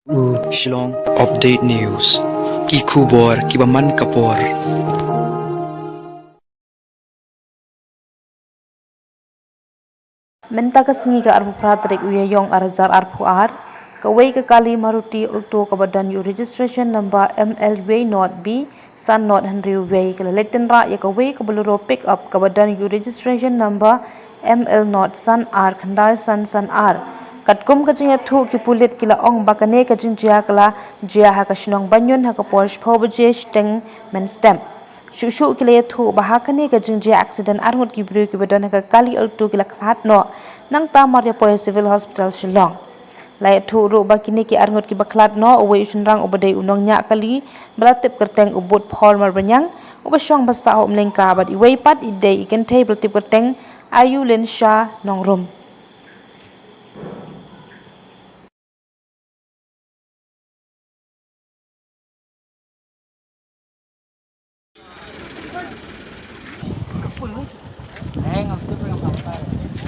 Shillong Update News Ki Khubor Kibaman Kapor Menta ka singi ka arbu pratrik uya yong arjar arbu ar kawai ka kali maruti ulto ka badan yu registration number MLW not B san not Henry way ka leten ra ya kawai ka buluro pick up ka badan yu registration number ML not san R khandar san R katkum ka jinga thu ki pulit kila ong bakane ka jinjia kala jia ha ka shinong Bañiun ha ka Porsche phobje steng men stamp Shushu kile thu bahakane ka jingje accident Arngut ki bru ki badan ka kali altu kila Khlad no nang tamar ya poy civil hospital Shillong lai thu ru bakine ki Arngut ki bakhlad no away shunrang ubadai unong nya kali belatip kerteng ubut phol mar banyang ubashong basa hom lengka bad iway pat idai ikan table tip kerteng ayu len sha nong rum Hang on, still bring them